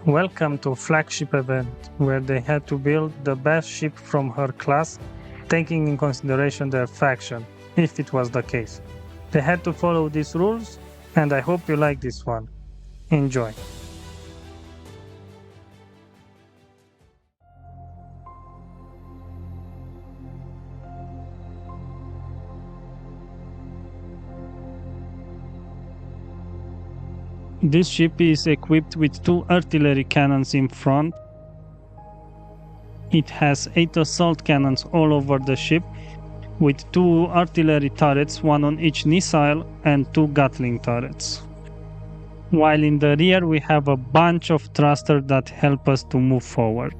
Welcome to Flagship event, where they had to build the best ship from her class, taking in consideration their faction, if it was the case. They had to follow these rules, and I hope you like this one. Enjoy! This ship is equipped with 2 artillery cannons in front. It has 8 assault cannons all over the ship, with 2 artillery turrets, 1 on each missile, and 2 Gatling turrets. While in the rear we have a bunch of thrusters that help us to move forward.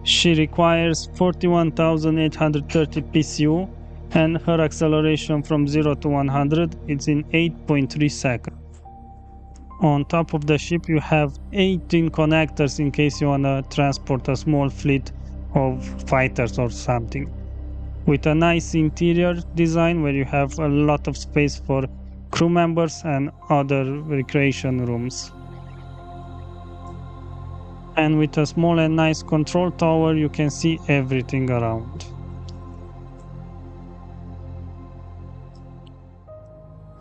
She requires 41,830 PCU, and her acceleration from 0 to 100 is in 8.3 seconds. On top of the ship you have 18 connectors in case you want to transport a small fleet of fighters or something. With a nice interior design where you have a lot of space for crew members and other recreation rooms. And with a small and nice control tower you can see everything around.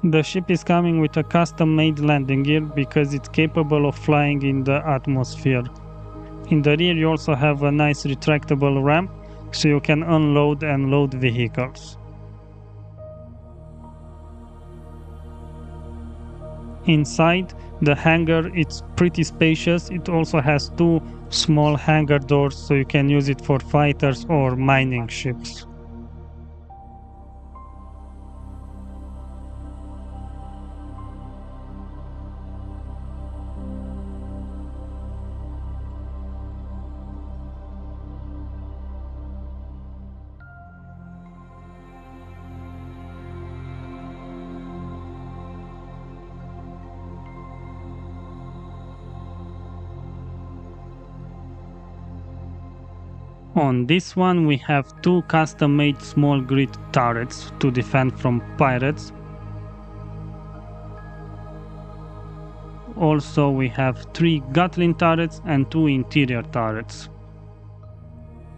The ship is coming with a custom-made landing gear because it's capable of flying in the atmosphere. In the rear you also have a nice retractable ramp so you can unload and load vehicles. Inside the hangar it's pretty spacious. It also has 2 small hangar doors so you can use it for fighters or mining ships. On this one we have 2 custom-made small grid turrets to defend from pirates. Also we have 3 Gatling turrets and 2 interior turrets.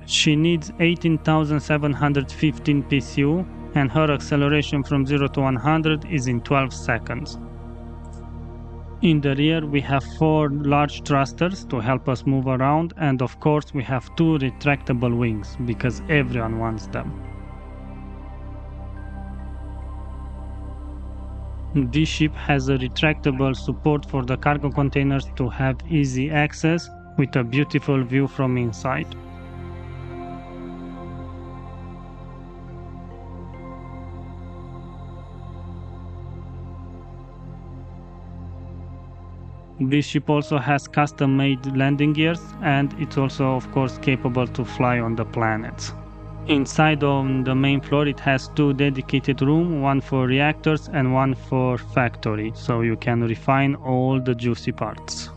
She needs 18,715 PCU and her acceleration from 0 to 100 is in 12 seconds. In the rear we have 4 large thrusters to help us move around, and of course we have 2 retractable wings because everyone wants them. This ship has a retractable support for the cargo containers to have easy access with a beautiful view from inside. This ship also has custom-made landing gears, and it's also of course capable to fly on the planets. Inside on the main floor it has 2 dedicated rooms, one for reactors and one for factory, so you can refine all the juicy parts.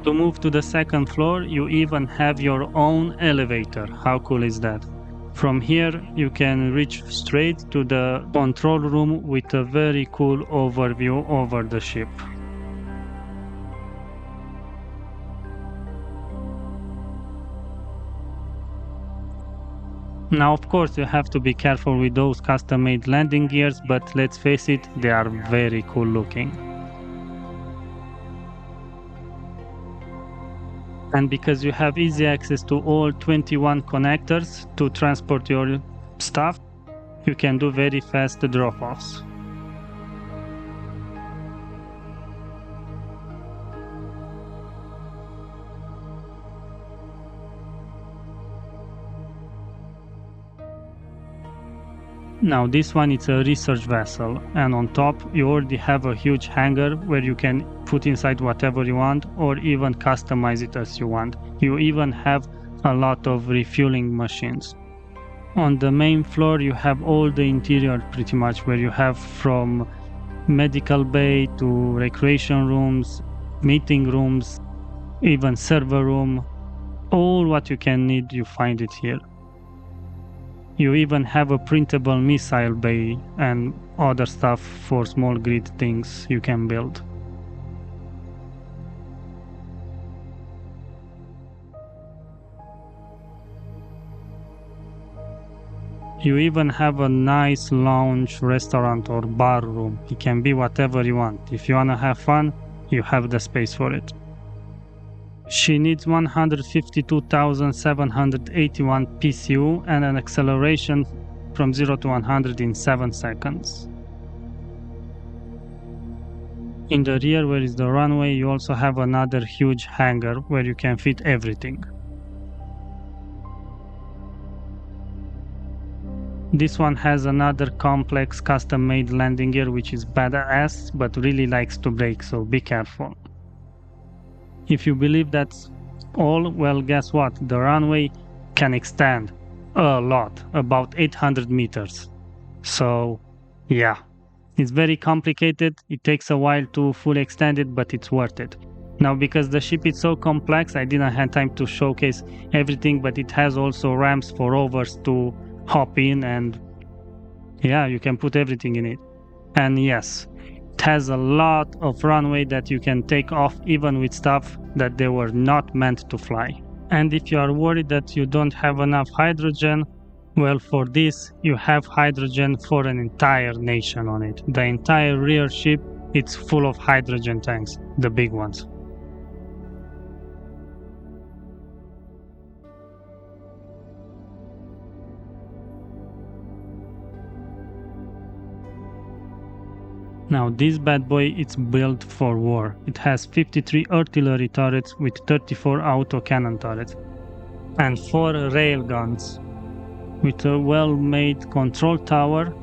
To move to the second floor you even have your own elevator. How cool is that? From here you can reach straight to the control room with a very cool overview over the ship. Now of course you have to be careful with those custom-made landing gears, but let's face it, they are very cool looking. And because you have easy access to all 21 connectors to transport your stuff, you can do very fast drop-offs. Now this one is a research vessel, and on top you already have a huge hangar where you can put inside whatever you want or even customize it as you want. You even have a lot of refueling machines. On the main floor you have all the interior pretty much, where you have from medical bay to recreation rooms, meeting rooms, even server room. All what you can need you find it here. You even have a printable missile bay and other stuff for small grid things you can build. You even have a nice lounge, restaurant or bar room. It can be whatever you want. If you wanna have fun, you have the space for it. She needs 152,781 PCU and an acceleration from 0 to 100 in 7 seconds. In the rear, where is the runway, you also have another huge hangar where you can fit everything. This one has another complex custom-made landing gear which is badass but really likes to break, so be careful. If you believe that's all, well, guess what? The runway can extend a lot, about 800 meters. So yeah, it's very complicated. It takes a while to fully extend it, but it's worth it. Now, because the ship is so complex, I didn't have time to showcase everything, but it has also ramps for rovers to hop in, and yeah, you can put everything in it. And yes, it has a lot of runway that you can take off even with stuff that they were not meant to fly. And if you are worried that you don't have enough hydrogen, well, for this you have hydrogen for an entire nation on it. The entire rear ship, it's full of hydrogen tanks, the big ones. Now this bad boy, it's built for war. It has 53 artillery turrets with 34 autocannon turrets and 4 railguns with a well-made control tower,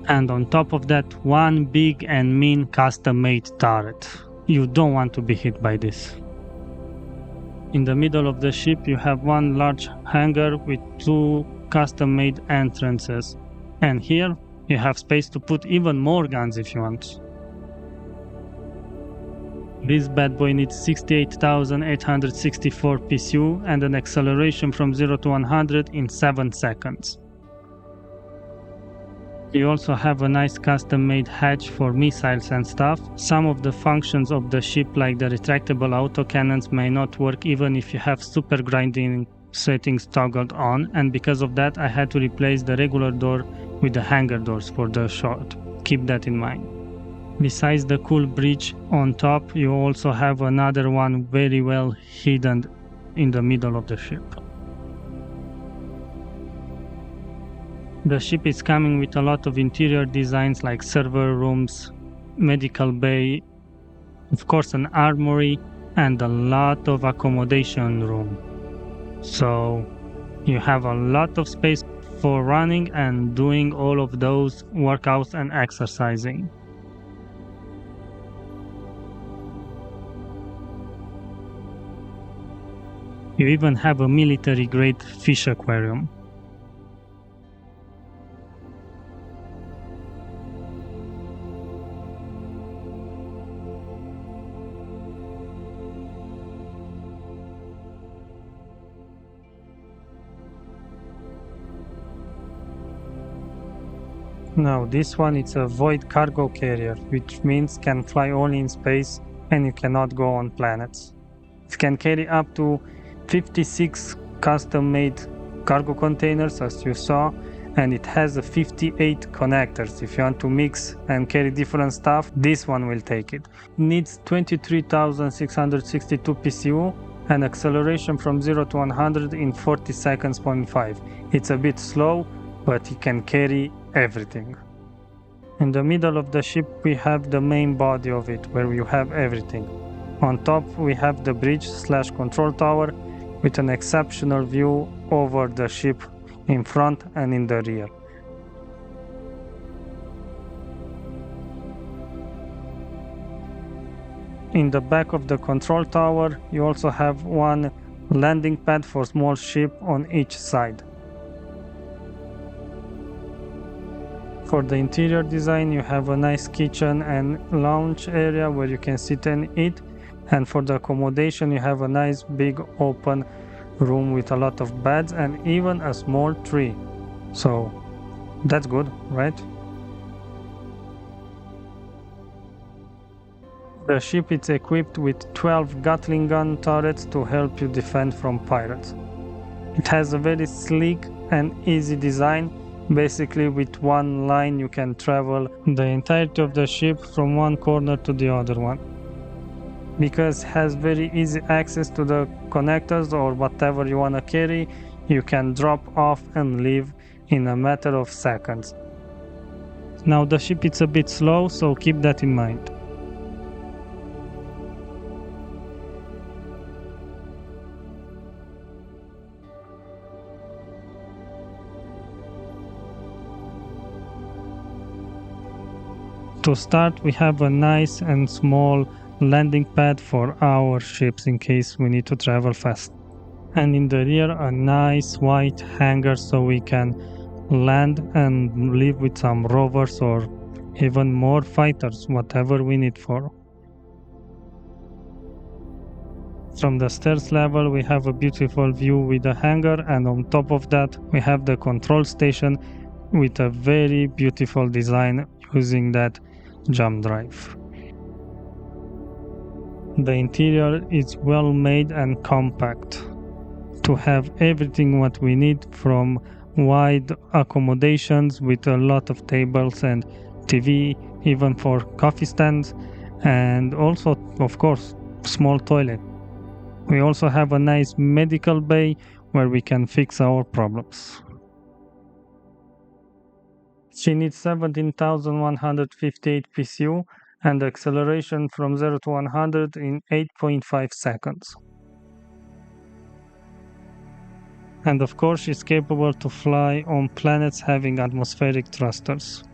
and on top of that, one big and mean custom-made turret. You don't want to be hit by this. In the middle of the ship, you have one large hangar with 2 custom-made entrances, and here you have space to put even more guns if you want. This bad boy needs 68,864 PCU and an acceleration from 0 to 100 in 7 seconds. You also have a nice custom-made hatch for missiles and stuff. Some of the functions of the ship, like the retractable autocannons, may not work even if you have super grinding settings toggled on, and because of that I had to replace the regular door with the hangar doors for the shot. Keep that in mind. Besides the cool bridge on top, you also have another one very well hidden in the middle of the ship. The ship is coming with a lot of interior designs like server rooms, medical bay, of course an armory, and a lot of accommodation room. So you have a lot of space for running and doing all of those workouts and exercising. You even have a military-grade fish aquarium. Now this one, it's a void cargo carrier, which means can fly only in space and you cannot go on planets. It can carry up to 56 custom-made cargo containers, as you saw, and it has a 58 connectors. If you want to mix and carry different stuff, this one will take it. It needs 23,662 PCU and acceleration from 0 to 100 in 40 seconds, 0.5. It's a bit slow, but it can carry everything. In the middle of the ship we have the main body of it, where you have everything. On top we have the bridge / control tower with an exceptional view over the ship in front and in the rear. In the back of the control tower you also have one landing pad for small ship on each side. For the interior design you have a nice kitchen and lounge area where you can sit and eat, and for the accommodation you have a nice big open room with a lot of beds and even a small tree. So that's good, right? The ship is equipped with 12 Gatling gun turrets to help you defend from pirates. It has a very sleek and easy design. Basically, with one line you can travel the entirety of the ship from one corner to the other one. Because it has very easy access to the connectors or whatever you want to carry, you can drop off and leave in a matter of seconds. Now the ship is a bit slow, so keep that in mind. To start, we have a nice and small landing pad for our ships in case we need to travel fast. And in the rear, a nice white hangar so we can land and live with some rovers or even more fighters, whatever we need for. From the stairs level, we have a beautiful view with the hangar, and on top of that, we have the control station with a very beautiful design using that jump drive. The interior is well made and compact to have everything what we need, from wide accommodations with a lot of tables and TV, even for coffee stands, and also, of course, small toilet. We also have a nice medical bay where we can fix our problems. She needs 17,158 PCU and acceleration from 0 to 100 in 8.5 seconds. And of course, she's capable to fly on planets having atmospheric thrusters.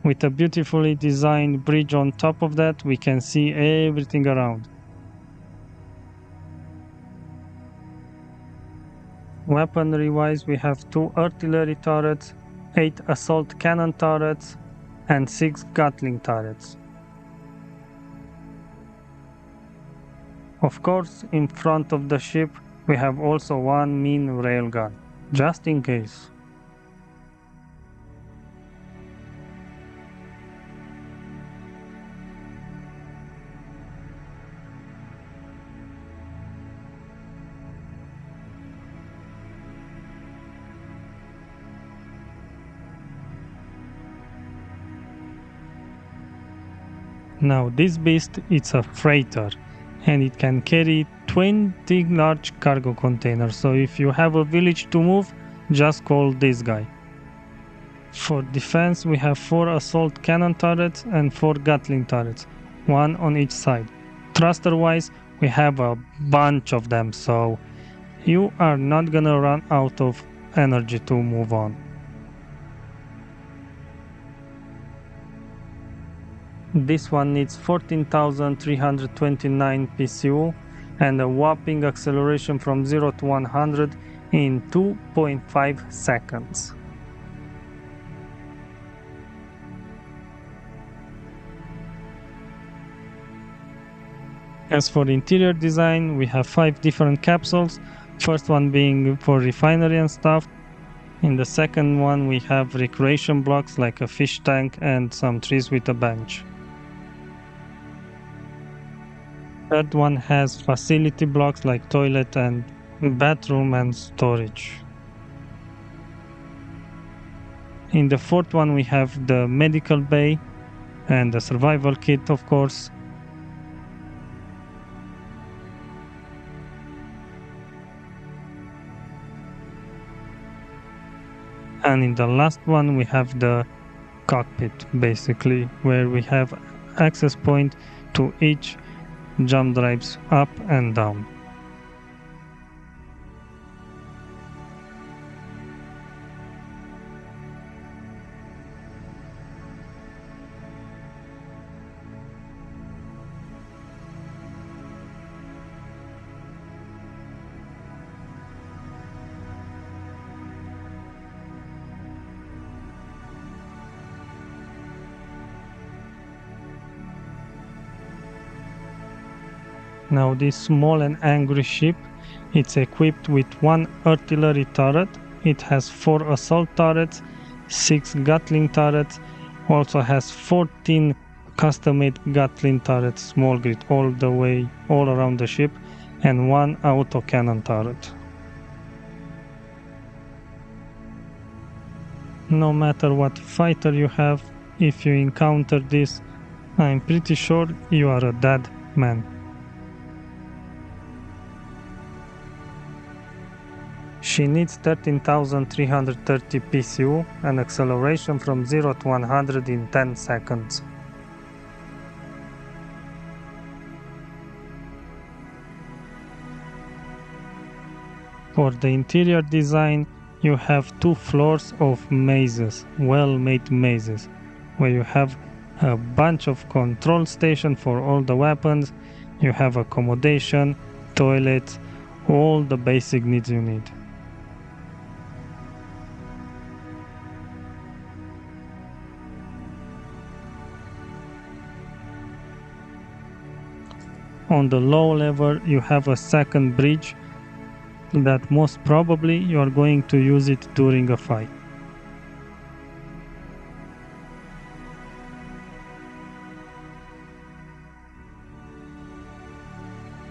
With a beautifully designed bridge on top of that, we can see everything around. Weaponry-wise, we have 2 artillery turrets, 8 assault cannon turrets, and 6 Gatling turrets. Of course, in front of the ship, we have also 1 main railgun, just in case. Now this beast is a freighter and it can carry 20 large cargo containers, so if you have a village to move, just call this guy. For defense, we have 4 assault cannon turrets and 4 Gatling turrets, 1 on each side. Thruster wise, we have a bunch of them, so you are not gonna run out of energy to move on. This one needs 14,329 PCU and a whopping acceleration from 0 to 100 in 2.5 seconds. As for interior design, we have 5 different capsules, first one being for refinery and stuff. In the second one we have recreation blocks like a fish tank and some trees with a bench. Third one has facility blocks like toilet and bathroom and storage. In the fourth one we have the medical bay and the survival kit, of course. And in the last one we have the cockpit, basically, where we have access point to each jump drives up and down. Now this small and angry ship It's equipped with one artillery turret. It has 4 assault turrets, 6 Gatling turrets, also has 14 custom-made Gatling turrets, small grid all around the ship, and 1 autocannon turret. No matter what fighter you have, if you encounter this, I'm pretty sure you are a dead man. She needs 13,330 PCU and acceleration from 0 to 100 in 10 seconds. For the interior design, you have 2 floors of mazes, well-made mazes, where you have a bunch of control stations for all the weapons, you have accommodation, toilets, all the basic needs you need. On the low level, you have a second bridge that most probably you are going to use it during a fight.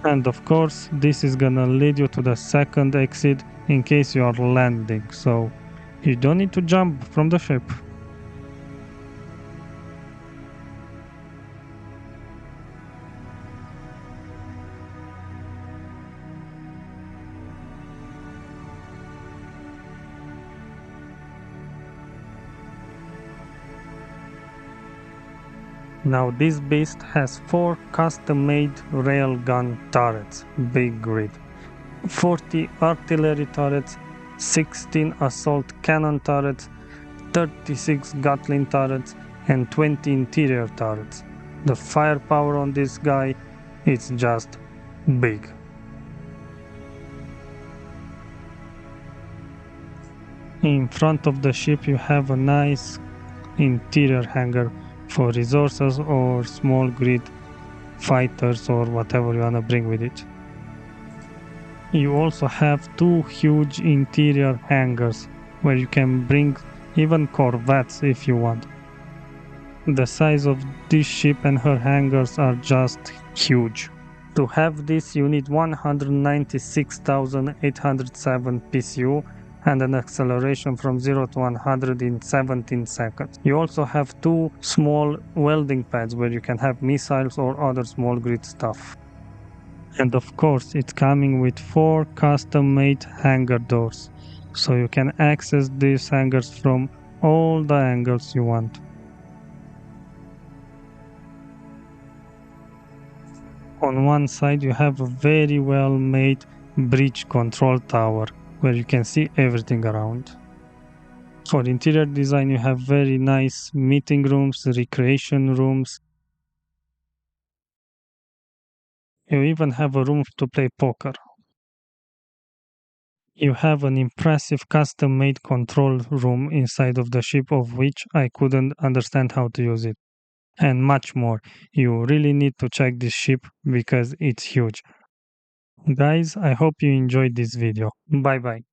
And of course, this is gonna lead you to the second exit in case you are landing, so you don't need to jump from the ship. Now this beast has 4 custom-made railgun turrets, big grid, 40 artillery turrets, 16 assault cannon turrets, 36 Gatling turrets, and 20 interior turrets. The firepower on this guy is just big. In front of the ship you have a nice interior hangar for resources or small grid fighters or whatever you wanna bring with it. You also have 2 huge interior hangars where you can bring even corvettes if you want. The size of this ship and her hangars are just huge. To have this you need 196,807 PCU and an acceleration from 0 to 100 in 17 seconds. You also have 2 small welding pads where you can have missiles or other small grid stuff. And of course, it's coming with 4 custom-made hangar doors, so you can access these hangars from all the angles you want. On one side you have a very well-made bridge control tower, where you can see everything around. For interior design you have very nice meeting rooms, recreation rooms. You even have a room to play poker. You have an impressive custom-made control room inside of the ship, of which I couldn't understand how to use it. And much more. You really need to check this ship because it's huge. Guys, I hope you enjoyed this video. Bye bye.